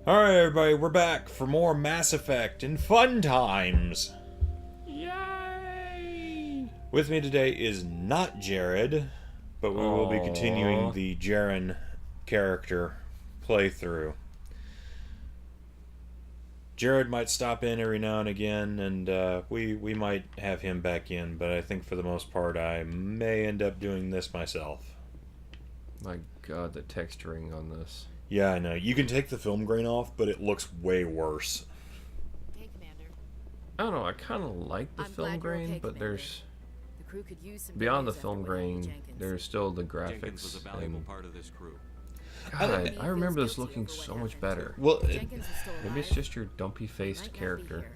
Alright, everybody, we're back for more Mass Effect and Funtimes. Yay! With me today is not Jerrad, but we will be continuing the Jerrad character playthrough. Jerrad might stop in every now and again, and we might have him back in, but I think for the most part I may end up doing this myself. My god, the texturing on this. Yeah, I know. You can take the film grain off, but it looks way worse. Hey, Commander. I don't know, I kind of like the film grain, okay, but Commander. there's... The crew could use some Beyond the videos film after what happened to grain, Jenkins. there's still the Jenkins was graphics. a valuable And part of this crew. God, I remember this looking so much better. Well, Jenkins is still Maybe it's alive. just your dumpy-faced Might not be character. here.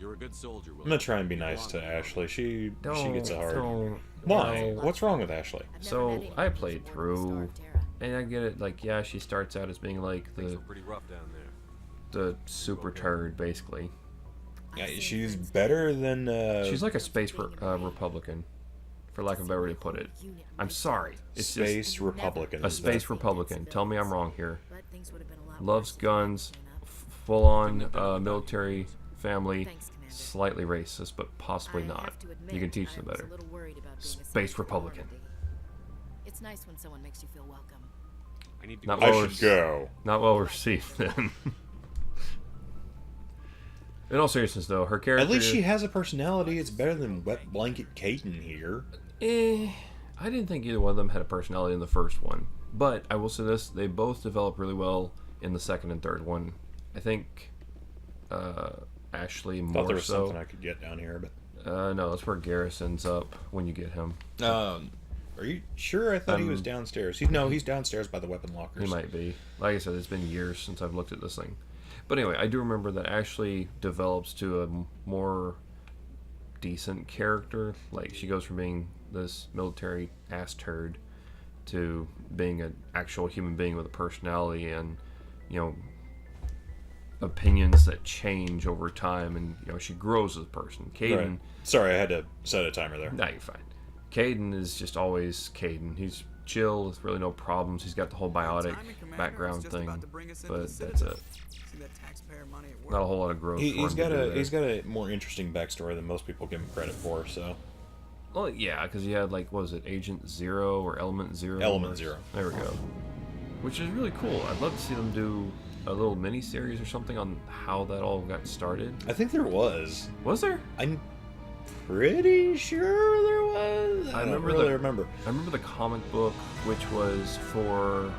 You're a good soldier, I'm gonna try and be nice to Ashley. She gets a hard. Don't. Why? No. What's wrong with Ashley? I've never So, met anyone I who's played born through- with the Star of Terra. And I get it, like, yeah, she starts out as being like Things the were pretty rough down there. the super turd, basically. Yeah, I've seen she's friends better than. She's like a space Republican, for lack of a better way to put it. I'm sorry. It's just Space Republican. a is that- space Republican. Tell me I'm wrong here. But things would have been a lot Loves worse if guns, they'd given up. full-on military family, Thanks, Commander. slightly racist, but possibly I not. have to admit, You can teach I them was better. a little worried about being a Space central Republican. quantity. It's nice when someone makes you feel welcome. I need to Not go. I well should go. Not well received then. In all seriousness, though, her character. At least she has a personality. It's better than Wet Blanket Caden here. I didn't think either one of them had a personality in the first one, but I will say this: they both develop really well in the second and third one. I think Ashley Thought more there was so. something I could get down here, but. No, that's where Garrus ends up when you get him. Are you sure? I thought he was downstairs. He's downstairs by the weapon lockers. He might be. Like I said, it's been years since I've looked at this thing. But anyway, I do remember that Ashley develops to a more decent character. Like, she goes from being this military ass turd to being an actual human being with a personality and, you know, opinions that change over time. And, you know, she grows as a person. Caden... Right. Sorry, I had to set a timer there. Nah, you're fine. Caden is just always Caden. He's chill, with really no problems. He's got the whole biotic background thing, but that's it. Not a whole lot of growth. He's got a more interesting backstory than most people give him credit for. So. Well, yeah, because he had, like, what was it, Agent Zero or Element Zero? Element Zero. There we go. Which is really cool. I'd love to see them do a little mini-series or something on how that all got started. I think there was. Was there? I'm pretty sure there was. I don't really remember. I remember the comic book, which was for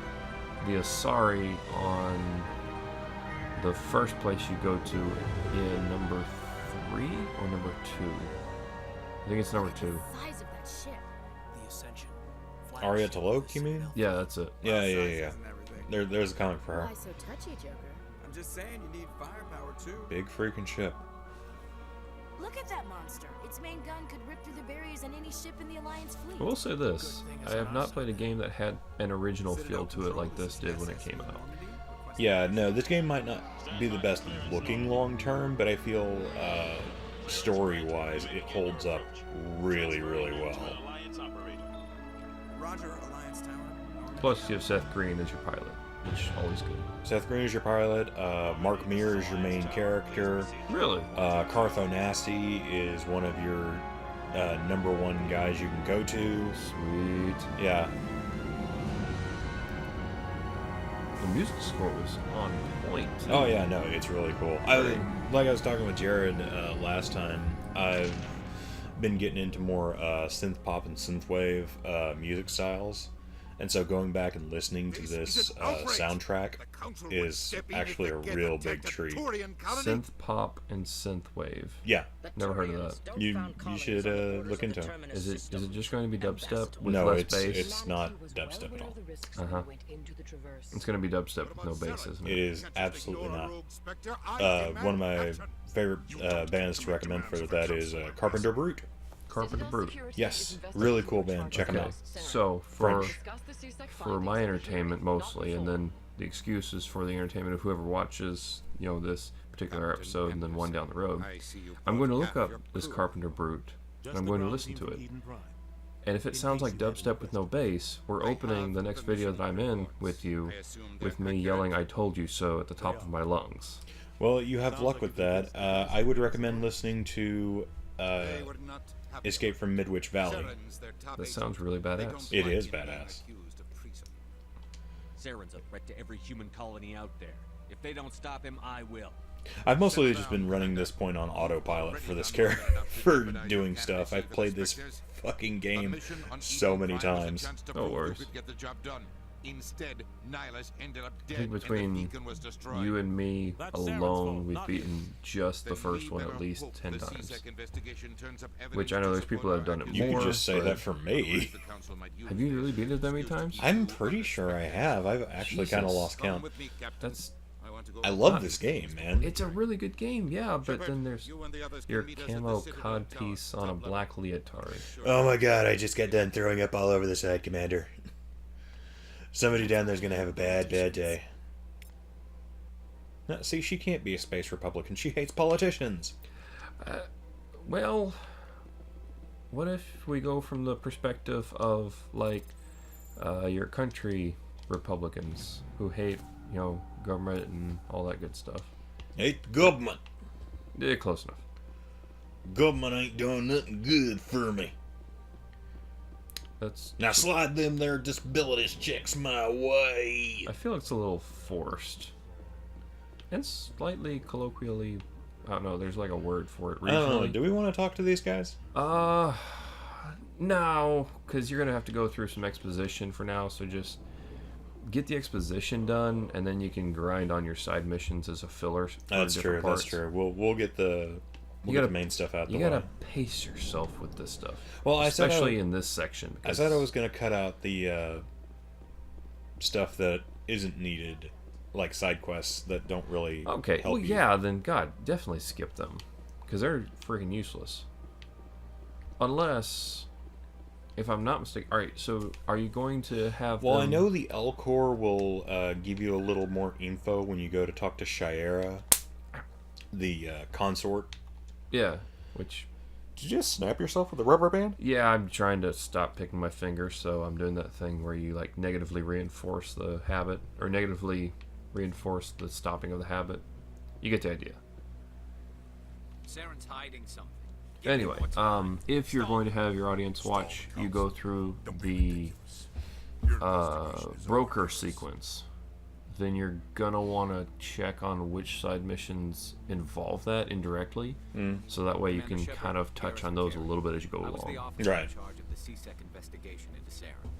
the Asari on the first place you go to in number 3 or number 2. I think it's number 2. The size of that ship. The Ascension. Aria Talok, you mean? Yeah, that's it. Yeah. There's a comic for her. Why so touchy, Joker? I'm just saying you need firepower too. Big freaking ship. Look at that monster. Its main gun could rip through the barriers in any ship in the Alliance fleet. I will say this: I have not played a game that had an original feel to it like this did when it came out. Yeah, no, this game might not be the best looking long term, but I feel story-wise it holds up really, really well. Roger, Alliance Tower. Plus, you have Seth Green as your pilot, which is always good. Seth Green is your pilot. Mark Meir is your main character. Really? Cartho Nasty is one of your number one guys you can go to. Sweet. Yeah. The music score was on point. Too. Oh yeah, no, it's really cool. Like I was talking with Jerrad last time, I've been getting into more synth pop and synthwave music styles, and so going back and listening to this soundtrack is actually a real big treat. Synth pop and synth wave. Yeah, Never heard of that. you should look into it. Is it just going to be dubstep with No, less it's bass? not dubstep at all. It's going to be dubstep with no bass, isn't It it? is absolutely not. One of my favorite bands to recommend for that is Carpenter Brute. Carpenter Brute. Yes, really cool band. Check them Okay, out. so for French. my entertainment mostly, and then the excuses for the entertainment of whoever watches, you know, this particular episode, and then one down the road, I'm going to look up this Carpenter Brute, and I'm going to listen to it. And if it sounds like dubstep with no bass, we're opening the next video that I'm in with you, with me yelling "I told you so" at the top of my lungs. Well, you have luck with that. I would recommend listening to Escape from Midwich Valley. That sounds really badass. It is badass. Saren's a threat to every human colony out there. If they don't stop him, I will. I've mostly just been running this point on autopilot for this character, for doing stuff. I've played this fucking game so many times. No worries. Instead, Nihilus ended up I dead think and between the beacon was destroyed. you and me That's Saren's alone, fault, we've not beaten just the Then first we one better at least hope 10 the times. CSEC investigation turns up Which I evidence know to there's people support that have done it You more. could just say but that for me. the council might use Have you this really beat it that many excuse to times? I'm pretty sure I have. I've actually kind of Jesus. lost Come count. with me, Captain. That's want to go I over love the this game, man. It's a really good game, yeah, but Shepard, then there's you and the others your can meet us at the camo Citadel cod Tower, piece on a top level. black leotard. Oh my god, I just got done throwing up all over the side, Commander. Somebody down there's gonna have a bad day. No, see, she can't be a space Republican. She hates politicians. Well, what if we go from the perspective of, like, your country Republicans who hate, government and all that good stuff? Hate government. Yeah, close enough. Government ain't doing nothing good for me. That's. Now slide them there disabilities checks my way. I feel it's a little forced. And slightly colloquially, I don't know, there's like a word for it. I don't know. Regionally. Do we want to talk to these guys? No, because you're going to have to go through some exposition for now, so just get the exposition done, and then you can grind on your side missions as a filler. For That's different true. parts. That's true. We'll get the You get gotta- the main stuff out the You way. gotta pace yourself with this stuff. Well, I said especially in this section. I said I was gonna cut out the stuff that isn't needed, like side quests that don't really Okay, help well, you. yeah, then God, definitely skip them, because they're freaking useless. Unless, if I'm not mistaken, all right. So, are you going to have? Well, I them- know the L Corps will give you a little more info when you go to talk to Shiera, the consort. Yeah, which. Did you just snap yourself with a rubber band? Yeah, I'm trying to stop picking my finger, so I'm doing that thing where you like negatively reinforce the habit, or negatively reinforce the stopping of the habit. You get the idea. Saren's hiding something. Anyway, if you're going to have your audience watch, you go through the broker sequence, then you're gonna want to check on which side missions involve that indirectly, so that way you can kind of touch on those a little bit as you go I was the along. officer Right. in charge of the CSEC investigation into Saren.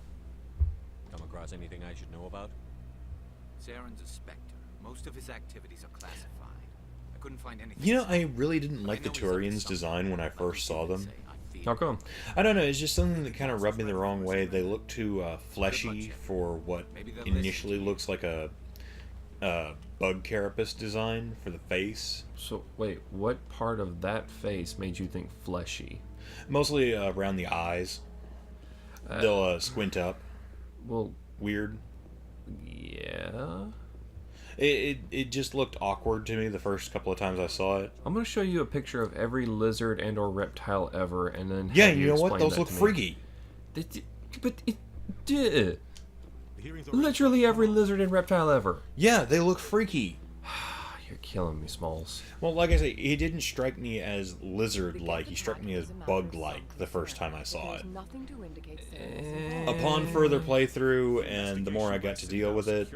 Come across anything I should know about? Saren's a Spectre. Most of his activities are classified. I couldn't find anything. You know, I really didn't like the Turians' design when I first saw them. How come? I don't know, it's just something that kind of rubbed me the wrong way. They look too fleshy for what initially looks like a bug carapace design for the face. So wait, what part of that face made you think fleshy? Mostly around the eyes. They'll squint up. Well, Weird. yeah. It just looked awkward to me the first couple of times I saw it. I'm gonna show you a picture of every lizard and or reptile ever, and then Yeah, have you know what? explain Those that look to me. freaky. But literally every lizard and reptile ever. Yeah, they look freaky. You're killing me, Smalls. Well, like I say, he didn't strike me as lizard-like. He struck me as bug-like the first time I saw it. Nothing to indicate Upon further playthrough, and the more I got to deal with it,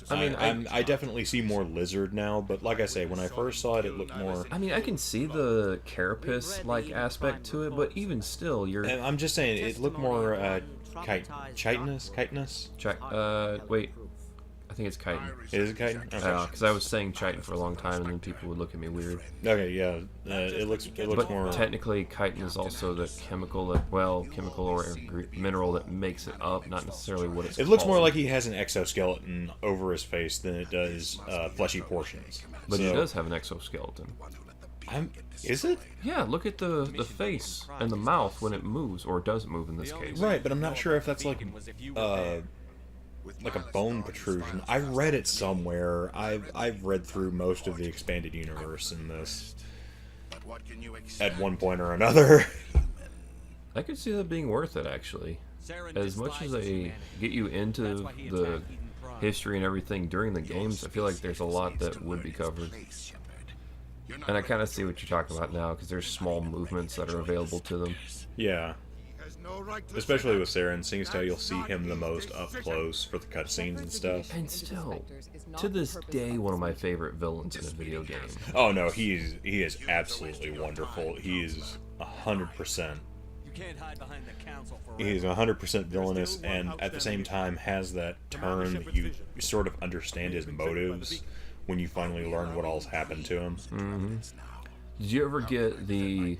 I definitely see more lizard now. But like I say, when I first saw it, it looked more. I mean, I can see the carapace-like aspect to it, but even still, you're... And I'm just saying, it looked more chitinous. wait. I think it's chitin. Is it chitin? Okay. Because I was saying chitin for a long time, and then people would look at me weird. Okay, yeah. It looks But more. technically, chitin is also the chemical that, chemical or mineral that makes it up, not necessarily what it's It looks more called. like he has an exoskeleton over his face than it does fleshy portions. But he So- does have an exoskeleton. Is it? Yeah, look at the face and the mouth when it moves, or doesn't move in this case. Right, but I'm not sure if that's like a bone protrusion. I read it somewhere. I've read through most of the expanded universe in this at one point or another. I could see that being worth it, actually. Saren As much as despises they humanity. get you That's into why he the attacked Eden Prime. history and everything during the games, I feel like there's a lot that would be covered. And I kind of see what you're talking about now, because there's small movements that are available to them. Yeah. He has no right to Especially sit with Saren, seeing as how you'll see him the most up close for the cutscenes and stuff. And still, to this day, one of my favorite villains in a video game. Oh no, he is absolutely wonderful. He is 100%. You can't hide behind the council forever. He's 100% villainous, and at the same time has that turn that you sort of understand his motives when you finally learn what all's happened to him. Did you ever get the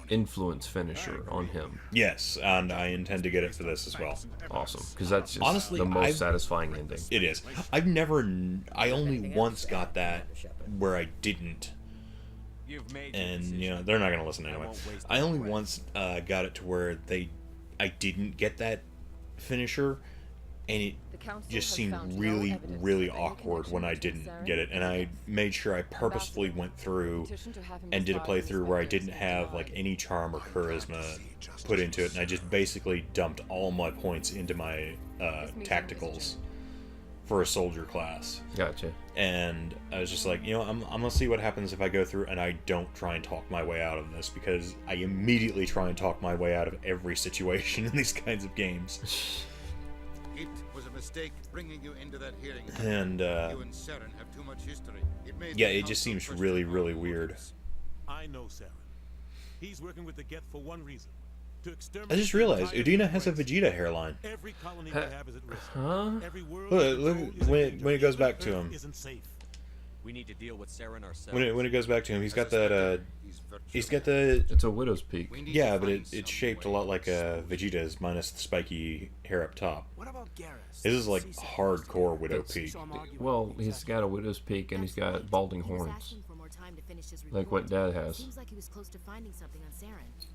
influence finisher on him? Yes, and I intend to get it for this as well. Awesome, because that's just Honestly, the most I've- satisfying ending. It is. I only once got that where I didn't. You've made your And decision. you know they're not gonna listen anyway. won't waste I my only breath. once got it to where I didn't get that finisher, and it just seemed really, really awkward when I didn't get it. And I made sure I purposefully went through and did a playthrough where I didn't have like any charm or charisma put into it, and I just basically dumped all my points into my tacticals for a soldier class. Gotcha. And I was just like, you know, I'm gonna see what happens if I go through and I don't try and talk my way out of this, because I immediately try and talk my way out of every situation in these kinds of games. It was a mistake bringing you into that hearing. And You and Saren have too much history. It made yeah, the it just council seems question really, our really weird. motives. I know Saren. He's working with the Geth for one reason. To I exterminate just the realized entire Udina has a race. Vegeta hairline. Every colony Huh? we have is at risk. Huh? Every world Look, we look control is in when danger. it goes Even back to Earth him. Isn't safe. We need to deal with Saren ourselves. When it goes back to him, he's got that he's got the It's a widow's peak. We need yeah, to but find it's some shaped a way lot like to Vegeta's minus the spiky hair up top. What about Garrus? This is like hardcore widow That's- peak. Well, he's got a widow's peak and he's got balding He was horns. asking for more time to finish his Like what report. Dad has. Seems like he was close to finding something on Saren.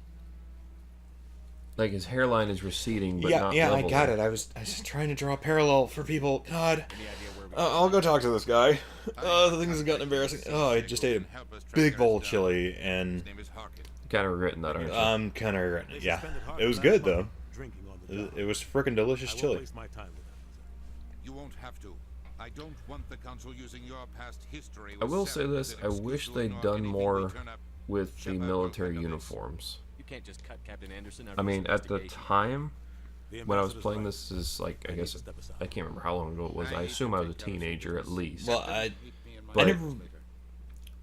Like his hairline is receding, but Yeah, not yeah, I level. got it. I was trying to draw a parallel for people. God. Any idea where we I'll go talk to this guy. The things have gotten embarrassing. Oh, I just ate a help us track big bowl of Garrus down. chili, and His name is Harkin. Kind of regretting that, aren't you? I'm kind of regretting They it. Yeah, suspended Hart it was last good month, though. Drinking on the job. It was freaking delicious I won't chili. waste my time with that. You won't have to. I don't want the council using your past history. I with will say Saren this, as an I excuse wish to they'd ignore done anything we more turn up. with the Shepard will military think of this. uniforms. You can't just cut Captain Anderson out I of mean, this at the investigation. time, The when I was ambassador's playing right. this, is like, I They guess, need to step aside. I can't remember how long ago it was. I assume I was a teenager at least. Well, I But- never.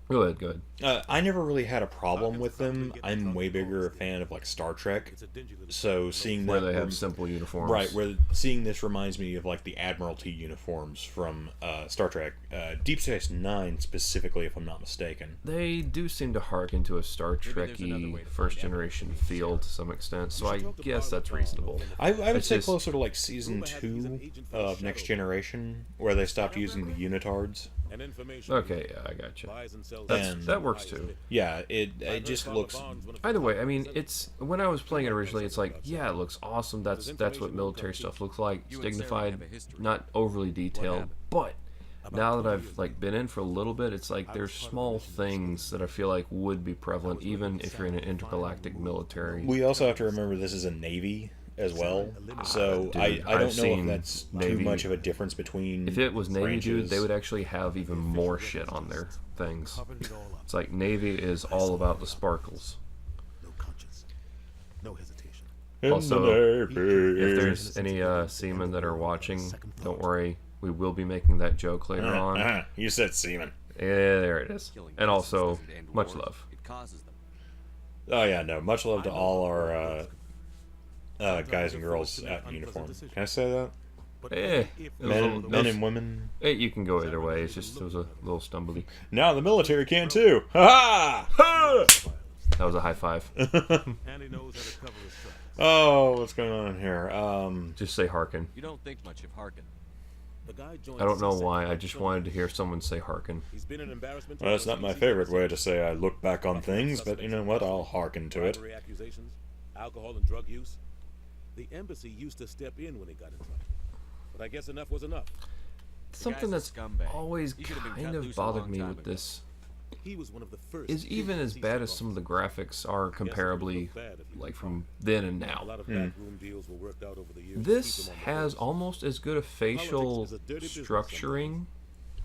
Go ahead, go ahead. I never really had a problem with them. I'm way bigger a fan of like Star Trek, It's a dingy little so seeing Where that they have rem- simple uniforms. right, where seeing this reminds me of like the Admiralty uniforms from Star Trek, Deep Space Nine specifically, if I'm not mistaken. They do seem to harken to a Star there's another Trek-y way to first find generation feel to some extent, so I guess that's reasonable. I would It's say just- closer to like season 2 of Next Generation, where they stopped using the unitards. and information. Okay, yeah, I gotcha. Buys and sells That's, And- that works too. Yeah, it just looks. Either way, I mean, it's when I was playing it originally, it's like, yeah, it looks awesome. That's what military stuff looks like. It's You and Sarah dignified, have a history. not overly detailed. happened? But now that I've like been in for a little bit, it's like there's small things that I feel like would be prevalent, even if you're in an intergalactic military. We also have to remember this is a Navy as well, so Dude, I I've don't know if seen that's too Navy- much of a difference between. If it was Navy, dude, branches. they would actually have even more shit on their things. Covered it all up. It's like Navy is all about the sparkles. No conscience. No hesitation. In the Also, Navy. If there's any seamen that are watching, don't worry, we will be making that joke later on. You said semen. Yeah, there it is. Killing And innocents also, doesn't end much wars, love. It causes them. Oh yeah, no. Much love to all our guys and girls out in uniform. Can I say that? But Eh, if it was Men, a- men it was- and women. You can go either way. It's just it was a little stumbly. Now the military can too. Ha ha! That was a high five. and he knows how to cover his tracks. Oh, what's going on here? Just say hearken. You don't think much of Harkin. The guy joined I don't know CSA why. I just wanted to hear someone say hearken. He's been an embarrassment. to Well, that's our not my agency favorite ever way to since. say I look back on things, but you know what? I'll hearken to it. Bribery accusations, alcohol and drug use. The embassy used to step in when he got in trouble. But I guess enough was enough. Something guy's that's a scumbag. always He should have been kind cut of loose a bothered long me time with ago. this He was one of the first. is even as bad as some of the graphics are comparably, like from then and A now. lot of backroom deals were worked out over the years to This keep him on the has force. almost as good a facial Politics is a dirty business structuring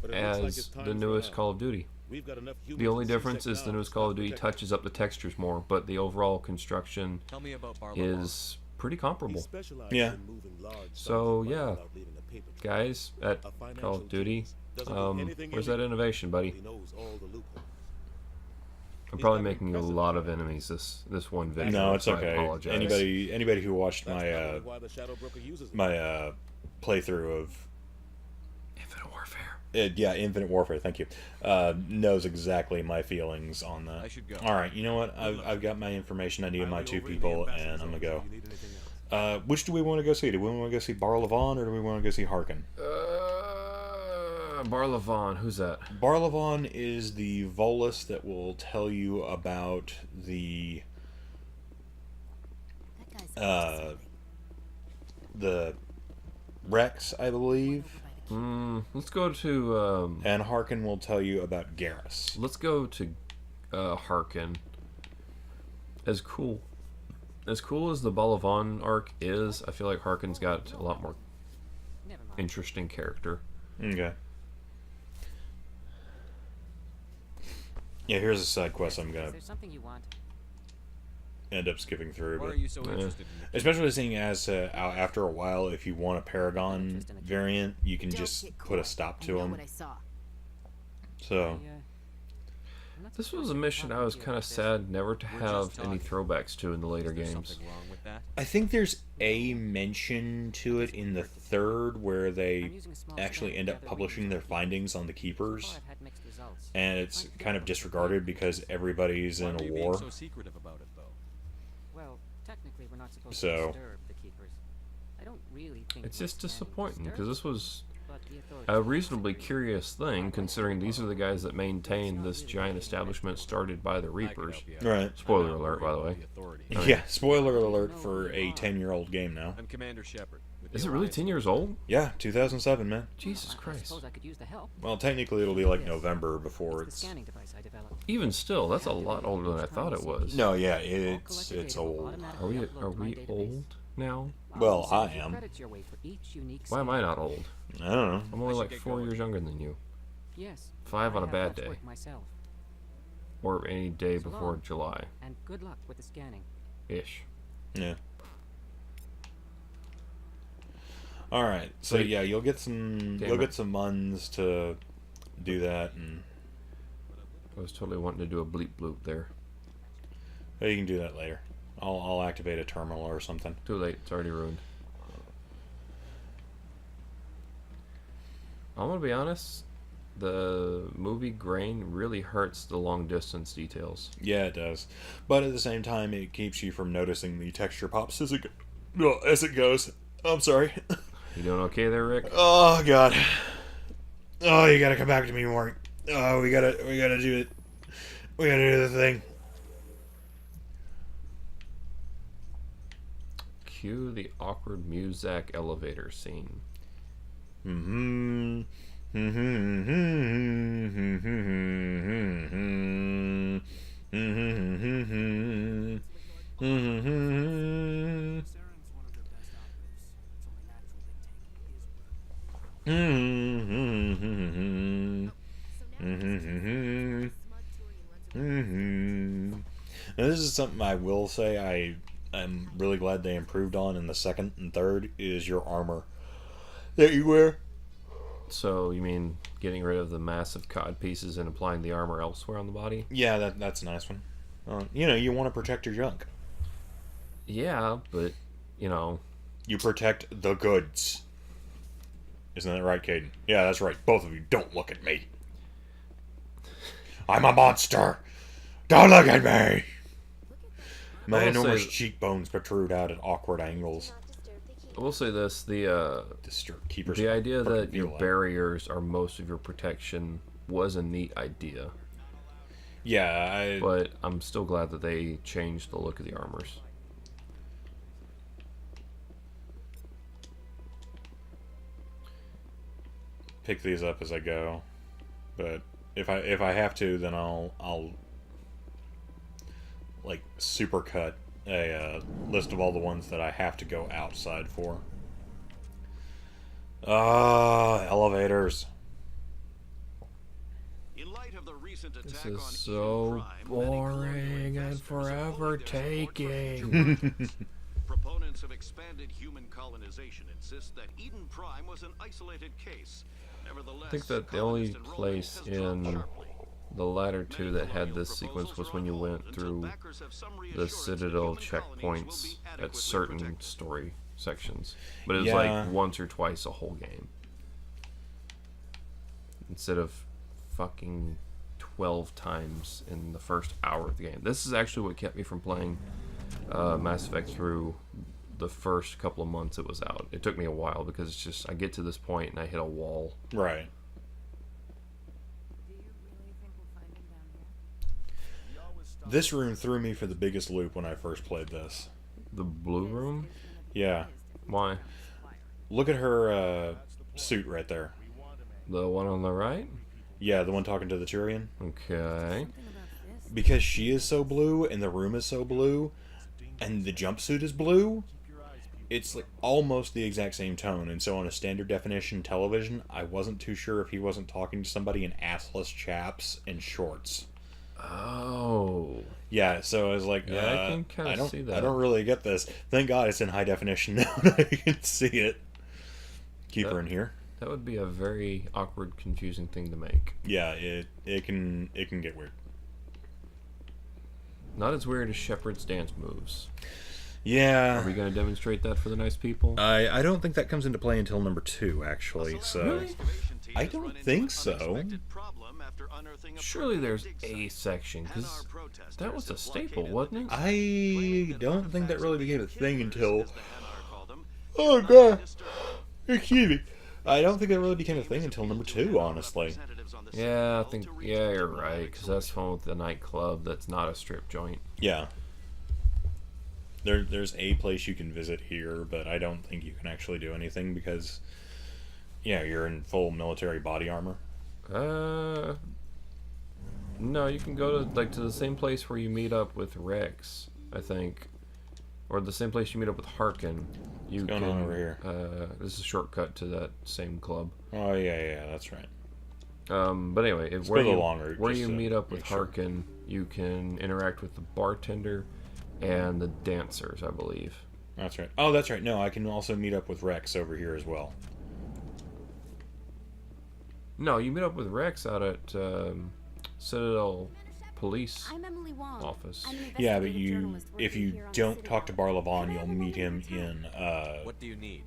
But it looks like it's as time the for newest now. Call of Duty. We've got enough The humans only in difference C-Sec is the now newest to Call of stop Duty protecting touches up the textures more, but the overall construction Tell me about Barlow. is pretty He comparable. specializes Yeah. in moving large So, sums of money yeah, without leaving a paper trail. Guys at A financial Call of Duty, genius. Doesn't do anything where's that illegal, innovation, but buddy? he knows all the loopholes. I'm He's probably got making a impressive lot of talent. enemies this one video. No, it's so I okay. apologize. Anybody who watched That's my probably why the Shadow Broker uses it. my playthrough of Infinite Warfare. yeah, Infinite Warfare, thank you, knows exactly my feelings on that. I should go. All right, you know what? I've got my information. I need I'll my be 2 over in the people, ambassador's and I'm gonna office go. if you need anything else. Which do we want to go see? Do we want to go see Barlavon or do we want to go see Harkin? Barlavon, who's that? Barlavon is the Volus that will tell you about That guy's the Rex, I believe, Let's go to and Harkin will tell you about Garrus. let's go to Harkin. As cool as the Barlavon arc is, I feel like Harkin's got a lot more Never mind. interesting character. Okay. Yeah, here's a side quest I'm Is gonna there something you want? end up skipping through, Why but are you so interested in the especially seeing as after a while, if you want a Paragon Interest in the variant, you can Don't just get put a caught. stop I to know them. what I saw. So I'm not This surprised was a you're mission I talking was to you kind of about this. sad never to We're have just any talking. throwbacks to in the later Is there games. something wrong with that? I think there's a mention to it in the 3rd where I'm they using a small actually scan end to up gather publishing readings their on people. findings on the So Keepers, far I've had mixed results. and it's Might kind of feel disregarded because everybody's Why in are a you being war. so secretive about it, though? Well, technically we're not supposed So- to disturb the keepers. I don't really think It's my just scanning disappointing because disturbs this was but the authorities a don't reasonably disagree. curious thing, considering these are the guys that maintain this giant establishment started by the I could Reapers. help you out. Right. Spoiler I'm not alert, by the worried way. about the authority. Yeah, spoiler alert for a 10-year-old game now. I'm Commander Shepard. with Is the it really Alliance 10 years old? Yeah, 2007, man. Jesus I Christ. suppose I could use the help. Well, technically it'll be like November before It's the it's... scanning device I developed. Even still, that's a lot older than I thought it was. No, yeah, it's old. Are we old now? Well, I am. Why am I not old? I don't know. I'm only should like get 4 going. years younger than you. Yes. 5 on a I have bad lots of day. work myself. Or any day So before long. July. And good luck with the scanning. Ish. Yeah. All right. So Wait. yeah, you'll get some muns to do that, and I was totally wanting to do a bleep bloop there. you can do that later. I'll activate a terminal or something. Too late, it's already ruined. I'm gonna be honest, the movie grain really hurts the long distance details. Yeah, it does. But at the same time, it keeps you from noticing the texture pops as it goes. I'm sorry. You doing okay there, Rick? Oh God. Oh, you gotta come back to me, Mark. Oh, we gotta do it. We gotta do the thing. Cue the awkward Muzak elevator scene. Mm-hmm. Now, this is something I will say I'm really glad they improved on in the 2nd and 3rd is your armor that you wear. So, you mean getting rid of the massive cod pieces and applying the armor elsewhere on the body? Yeah, that's a nice one. You want to protect your junk. Yeah, but, You protect the goods. Isn't that right, Caden? Yeah, that's right. Both of you, don't look at me. I'm a monster. Don't look at me. My I will enormous say- cheekbones protrude out at awkward angles. I will say this, the Keepers. idea fucking that your feel like- barriers are most of your protection was a neat idea. Yeah, But I'm still glad that they changed the look of the armors. pick these up as I go, but if I have to, then I'll like supercut a list of all the ones that I have to go outside for. Elevators. In light of the recent This attack is on so Eden Prime, boring and investors are forever pulling their support for taking. Jerrad. Proponents of expanded human colonization insist that Eden Prime was an isolated case. Nevertheless, I think that the only place in the latter two that had this sequence was when you went through the Citadel checkpoints at certain story sections. But it was Yeah. like once or twice a whole game. Instead of fucking 12 times in the first hour of the game. This is actually what kept me from playing Mass Effect through the first couple of months it was out. It took me a while because it's just, I get to this point and I hit a wall. Right. Do you really think we'll find him down here? This room threw me for the biggest loop when I first played this. The blue room? Yeah. Why? Look at her suit right there. The one on the right? Yeah, the one talking to the Turian. Okay. Because she is so blue and the room is so blue and the jumpsuit is blue, it's like almost the exact same tone. And so on a standard definition television, I wasn't too sure if he wasn't talking to somebody in assless chaps and shorts. Oh. Yeah, so I was like, Yeah, I can kinda see that. I don't really get this. Thank God it's in high definition now that I can see it. Keep her in here. That would be a very awkward, confusing thing to make. Yeah, it can get weird. Not as weird as Shepard's dance moves. Yeah. Are we going to demonstrate that for the nice people? I don't think that comes into play until number 2, actually. So Really? I don't think so. Surely there's a section, because that was a staple, wasn't it? I don't think that really became a thing until. Oh god. Excuse me. I don't think that really became a thing until number 2, honestly. Yeah, I think, yeah, you're right, because that's the one with the nightclub that's not a strip joint. Yeah. There's a place you can visit here, but I don't think you can actually do anything because, yeah, you're in full military body armor. No, you can go to the same place where you meet up with Rex, I think, or the same place you meet up with Harkin. What's going on over here? This is a shortcut to that same club. Oh yeah, that's right. But anyway, go the long route, where just you to meet up with make sure. Harkin, you can interact with the bartender and the dancers, I believe. That's right. Oh, that's right. No, I can also meet up with Rex over here as well. No, you meet up with Rex out at Citadel Police I'm Emily Wong. office. I'm an Yeah, but investigative journalist if working you here on don't the talk to Citadel. Barlavon, you'll meet him in What do you need?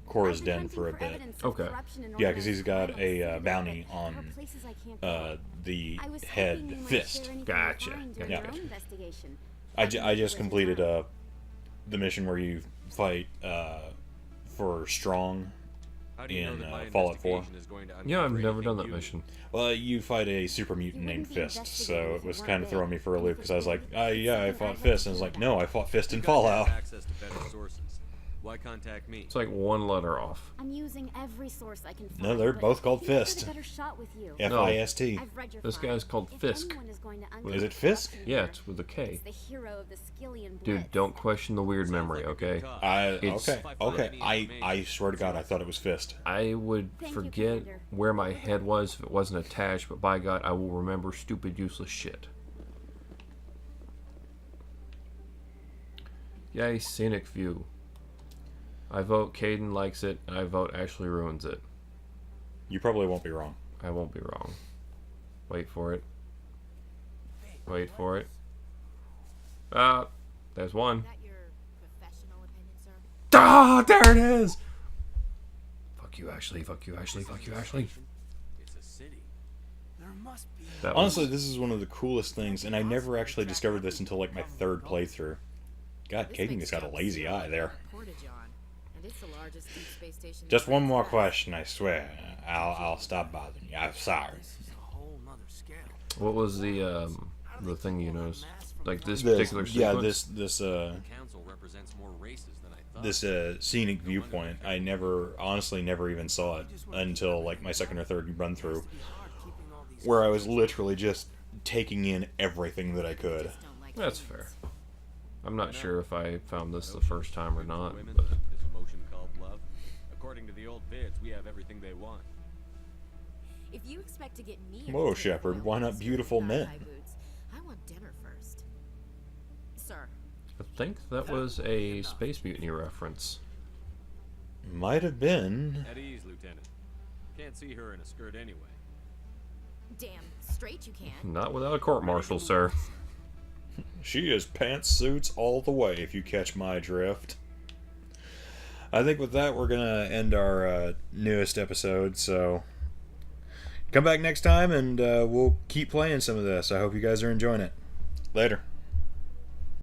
Cora's I've been den hunting for a bit. evidence of Okay. corruption and Yeah, because he's organized got crime on a Citadel, bounty but there are on places I can't go. the I was hoping you head might fist. share anything you Gotcha. find during Yeah. your own investigation. I just completed the mission where you fight for Strong. How do you know In, that my Fallout 4. investigation is going to Yeah, I've uncover never done that anything mission. Well, you fight a super mutant You named wouldn't be Fist, so investigating it if you was weren't kind of there. throwing me for a loop because I was like, It's yeah, I something fought I'd Fist, and like it's to like, know no, I fought Fist in You guys have Fallout. access to better sources. Why contact me? It's like one letter off. I'm using every source I can find. No, they're but both called I think I'd Fist. get a better shot with you. F-I-S-T. I've read your This file. guy's called If Fisk. anyone is going to Is uncover it Fisk? corruption Yeah, here, it's with a K. it's the hero of the Skillian Blitz. Dude, don't question the weird memory, okay? It's- Okay. I swear to God, I thought it was Fist. I would Thank you, forget Commander. where my head was if it wasn't attached, but by God, I will remember stupid, useless shit. Yay, scenic view. I vote Caden likes it, and I vote Ashley ruins it. You probably won't be wrong. I won't be wrong. Wait for it. Wait for it. Ah, there's one. Is that your professional opinion, sir? Ah, there it is! Fuck you, Ashley. Fuck you, Ashley. Fuck you, Ashley. It's a city. There must be. That Honestly, was, this is one of the coolest things, and I never actually discovered this until like my 3rd playthrough. God, Katie has got a lazy eye there. Portage on, and it's the largest deep space station. Just one more question, I swear. I'll stop bothering you. I'm sorry. This is a whole nother scale. what was the thing you noticed? Like this This, particular yeah, sequence? this Council represents more races than I thought. this scenic viewpoint. I honestly never even saw it until like my 2nd or 3rd run through. where I was literally just taking in everything that I could. Just don't like That's humans. fair. I'm not sure if I found this the Notion first time or good for not, women, but this emotion called love. According to the old vids, we have everything they want. If you expect to get me Whoa, into Shepard, oil why not with beautiful men? high boots, I want dinner first. Sir, I think that was a Space Mutiny reference. Might have been. At ease, Lieutenant. Can't see her in a skirt anyway. damn straight you can. Not without a court-martial, sir. She is pantsuits all the way, if you catch my drift. I think with that, we're going to end our newest episode, so come back next time and we'll keep playing some of this. I hope you guys are enjoying it. Later.